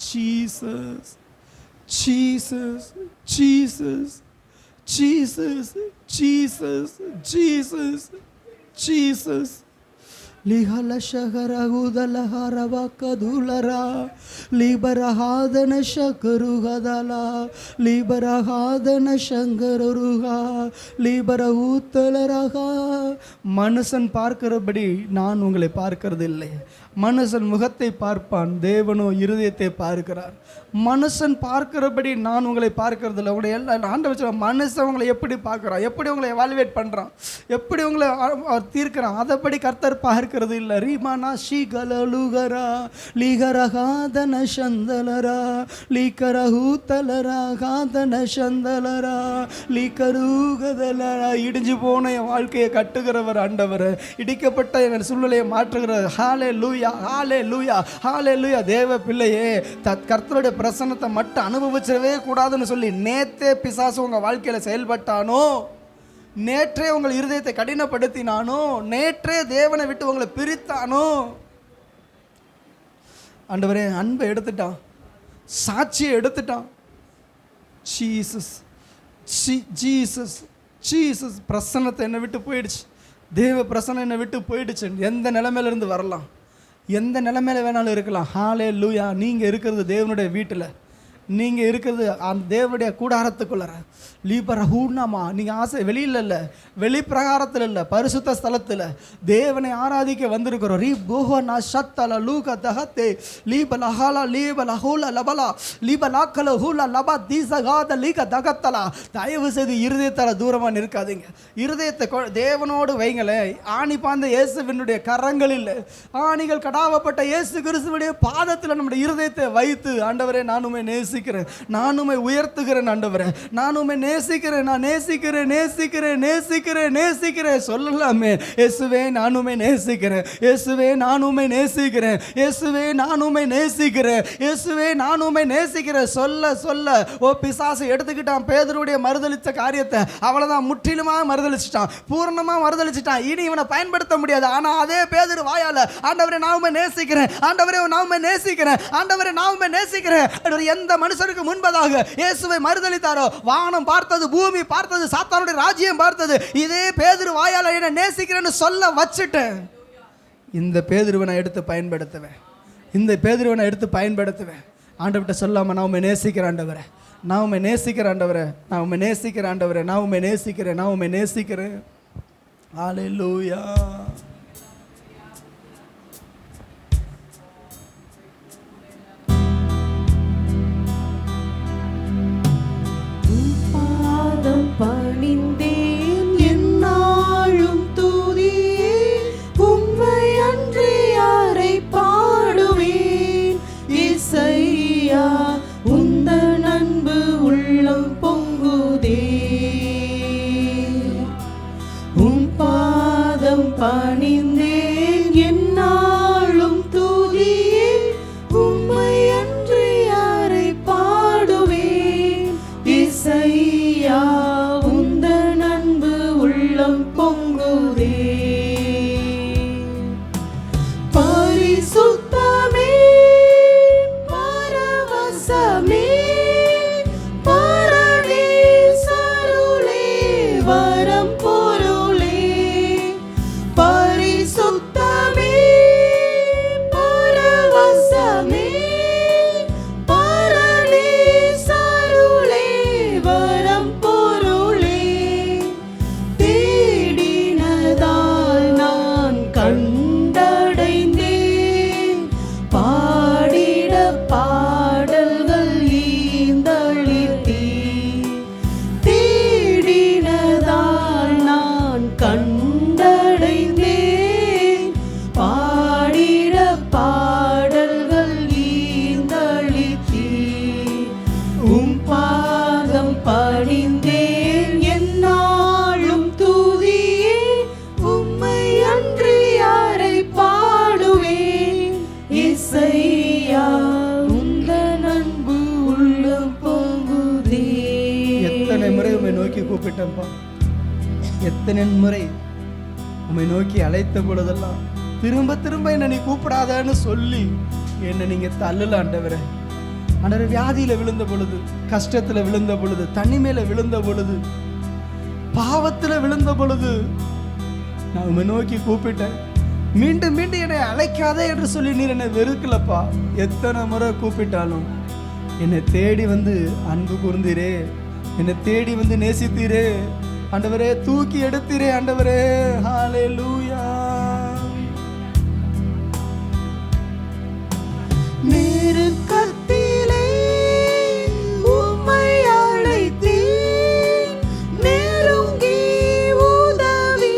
Jesus Jesus Jesus Jesus Jesus Jesus Jesus. லிஹல ஷகரகுதல ஹரவகதுலரா லிபரஹாதன ஷகருகதலா லிபரஹாதன ஷங்கருகா லிபரஹூத்தலரகா. மனுஷன் பார்க்கிறபடி நான் உங்களை பார்க்கிறது இல்லை. மனுஷன் முகத்தை பார்ப்பான், தேவனோ இருதயத்தை பார்க்கிறார். மனுஷன் பார்க்கிறபடி நான் உங்களை பார்க்கறது இல்லை. உங்களை எல்லாம் ஆண்டவர் மனுஷன் உங்களை எப்படி பார்க்குறான், எப்படி உங்களை எவாலுவேட் பண்ணுறான், எப்படி உங்களை அவர் தீர்க்கிறான் அதைப்படி கர்த்தர் பார்க்கிறது இல்லை. ரீமானா ஷீகலலுகரா லீகரகாதன சந்தலரா லீக்கரஹூத்தலரா காதன சந்தலரா லீக்கரூகதலரா. இடிஞ்சு போன என் வாழ்க்கையை கட்டுகிறவர் ஆண்டவர், இடிக்கப்பட்ட என் சூழ்நிலையை மாற்றுகிறவர். ஹாலே லூயா, ஹாலே லூயா, ஹாலே லூயா. தேவ பிள்ளையே, கர்த்தருடைய பிரசன்னத்தை மட்டும் அனுபவிச்சிடவே கூடாதுன்னு சொல்லி நேத்தே பிசாசு உங்கள் வாழ்க்கையில் செயல்பட்டானோ, நேற்றே உங்கள் இருதயத்தை கடினப்படுத்தினானோ, நேற்றே தேவனை விட்டு உங்களை பிரித்தானோ, ஆண்டவரே அன்பை எடுத்துட்டான், சாட்சியை எடுத்துட்டான். ஜீசஸ் ஜீசஸ் ஜீசஸ் பிரசன்னத்தை என்னை விட்டு போயிடுச்சு. தேவ பிரசன்னம் என்னை விட்டு போயிடுச்சு. எந்த நிலைமையிலிருந்து வரலாம், எந்த நிலைமையில வேணாலும் இருக்கலாம். ஹாலே லூயா. நீங்கள் இருக்கிறது தேவனுடைய வீட்டில், நீங்கள் இருக்கிறது அந்த தேவனுடைய கூடாரத்துக்குள்ளார. லீபரஹூனாமா. நீங்கள் ஆசை வெளியில் இல்லை, வெளி பிரகாரத்தில் இல்லை, பரிசுத்த ஸ்தலத்தில் தேவனை ஆராதிக்க வந்திருக்கிறோம். ரீ போஹனா ஷத்தல லூக தஹத்தே லீப லஹாலா லீப லஹூல லபலா லீப லாக்கல ஹூல லபா தீசகாத லீக தகத்தலா. தயவு செய்து இருதயத்தால் தூரமாக நிற்காதீங்க. இருதயத்தை தேவனோடு வைங்களேன். ஆணி பாய்ந்த இயேசுவினுடைய கரங்களில், ஆணிகள் கடாவப்பட்ட இயேசு கிறிஸ்துவுடைய பாதத்தில் நம்முடைய இருதயத்தை வைத்து, ஆண்டவரே நானுமே நேசிக்கிறேன், நானுமே உயர்த்துகிறேன், ஆண்டவரே நானுமே நேசிக்கிறேன், நான் நேசிக்கிறேன் நேசிக்கிறேன் நேசிக்கிறேன் நேசிக்கிறேன் சொல்லலாமே. இயேசுவே நானுமே நேசிக்கிறேன், இயேசுவே நானுமே நேசிக்கிறேன், இயேசுவே நானுமே நேசிக்கிறேன், இயேசுவே நானுமே நேசிக்கிறேன் சொல்ல சொல்ல ஓ பிசாசு எடுத்துக்கிட்டான் பேதுருடைய மறுதளித்த காரியத்தை. அவ்வளவுதான், முற்றிலுமாக மறுதளிச்சிட்டான், பூர்ணமாக மறுதளிச்சிட்டான். இனி இவனை பயன்படுத்த முடியாது. ஆனா அதே பேதுரு வாயால ஆண்டவரே நானுமே நேசிக்கிறேன், ஆண்டவரே நானுமே நேசிக்கிறேன், ஆண்டவரே நானுமே நேசிக்கிறேன். எந்த மனுஷருக்கு முன்பதாக இயேசுவை மறுதளித்தாரோ, வானம் பார்த்தது, பூமி பார்த்தது, சாத்தானுடைய ராஜ்யம் பார்த்தது, இதே பேதுரு வாயால என்ன நேசிக்கிறேன்னு சொல்ல வச்சுட்டேன். இந்த பேதுருவை நான் எடுத்து பயன்படுத்துவேன், இந்த பேதுருவை நான் எடுத்து பயன்படுத்துவேன். ஆண்டவர்கிட்ட சொல்லாம நான் உண்மை நேசிக்கிறேன் ஆண்டவரே, நான் உண்மை நேசிக்கிறேன் ஆண்டவரே, நான் உண்மை நேசிக்கிறேன் ஆண்டவரே, நான் உண்மை நேசிக்கிறேன், நான் உண்மை நேசிக்கிறேன். ஹல்லேலூயா. பணிந்தேன் என்னாலும் துதியே உம்மை அன்றி யாரை பாடுவேன். இசையா உந்தன் அன்பு உள்ளம் பொங்குதே. உம் பாதம் பணிந்தேன் என்னாலும் துதியே உம்மை அன்றி யாரை பாடுவேன். இசையா உந்தன் அன்பு உள்ளம் பொங்குதே. பரிசுத்தமே பரவசமே பரதேசருளே வரம் பொருளே. பரிசுத்தமே பரவசமே பரதேசருளே வரம் பொருளே. தேடினதால் நான் கண்டடைந்தேன், பாடிட பாடல்கள் ஈந்தளித்தீர். தேடினதால் நான் கண்டடைந்தேன், பாடிட பாடல்கள் ஈந்தளித்தீர். உம் பாதம் பணிந்தேன் என்னாலும் துதியே உம்மை அன்றி யாரை பாடுவேன். இசையா உந்தன் அன்பு உள்ளம் பொங்குதே. எத்தனை முறை உம்மை நோக்கி கூப்பிட்டேன்ப்பா, எத்தனை முறை உம்மை நோக்கி அழைத்த பொழுதெல்லாம் திரும்ப திரும்ப என்னை நீ கூப்பிடாதன்னு சொல்லி என்னை நீங்க தள்ளல ஆண்டவரே. ஆண்டவரே வியாதியில விழுந்த பொழுது, கஷ்டத்துல விழுந்த பொழுது, தனிமையில விழுந்த பொழுது, பாவத்துல விழுந்த பொழுது நான் உம்மை நோக்கி கூப்பிட்டேன். மீண்டும் மீண்டும் என்னை அழைக்காதே என்று சொல்லி நீர் என்னை வெறுக்கலப்பா. எத்தனை முறை கூப்பிட்டாலும் என்னை தேடி வந்து அன்பு கூர்ந்தீரே, என்னை தேடி வந்து நேசித்தீரே ஆண்டவரே, தூக்கி எடுத்தீரே ஆண்டவரே. ஹல்லேலூயா. நெருக்கத்திலே உம்மை அழைத்தேன், நெருங்கி உதவி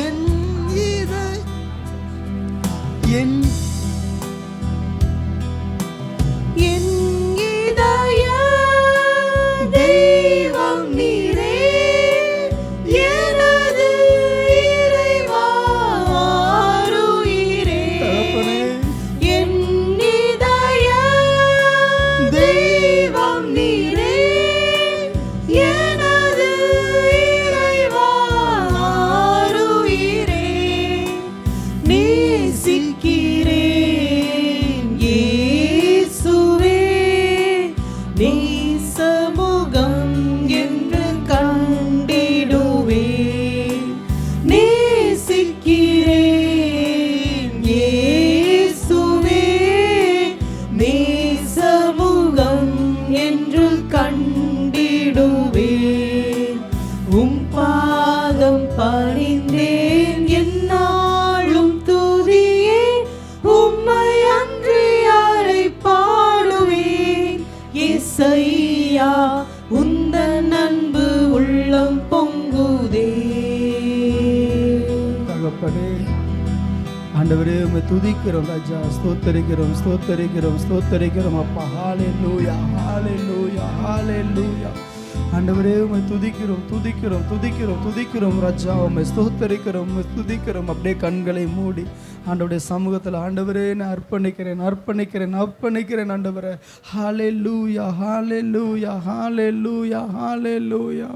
என் இதய என் என் இதய தெய்வம் நீரே, எனது இறைவா ஆருயிரே. தகப்பனே, என் இதய தெய்வம் நீரே, எனது இறைவா ஆருயிரே. நேசிக்கிறேன் இயேசுவே, நேசமுகம் என்று கண்டிடுவேன். நேசிக்கிறேன் இயேசுவே, நேசமுகம் என்று கண்டிடுவேன். உம் பாதம் பணிந்தேன் என்னாலும் துதியே, உம்மை அன்றி யாரை பாடுவேன். இசையா உந்தன் அன்பு உள்ளம் பொங்குதே. தகப்பனே, ஆண்டவரே உம்மை துதிக்கிறோம் ராஜா, ஸ்தோத்தரிக்கிறோம் ஸ்தோத்தரிக்கிறோம் ஸ்தோத்தரிக்கிறோம் அப்பா. ஹalleluya ஹalleluya ஹalleluya. ஆண்டவரே உம்மை துதிக்கிறோம் துதிக்கிறோம் துதிக்கிறோம் துதிக்கிறோம் ராஜா, உம்மை ஸ்தோத்தரிக்கிறோம் உம்மை துதிக்கிறோம். அப்படியே கண்களை மூடி ஆண்டவருடைய சமூகத்தில் ஆண்டவரே நான் அர்ப்பணிக்கிறேன் அர்ப்பணிக்கிறேன் அர்ப்பணிக்கிறேன் ஆண்டவரே. ஹalleluya ஹalleluya ஹalleluya ஹalleluya.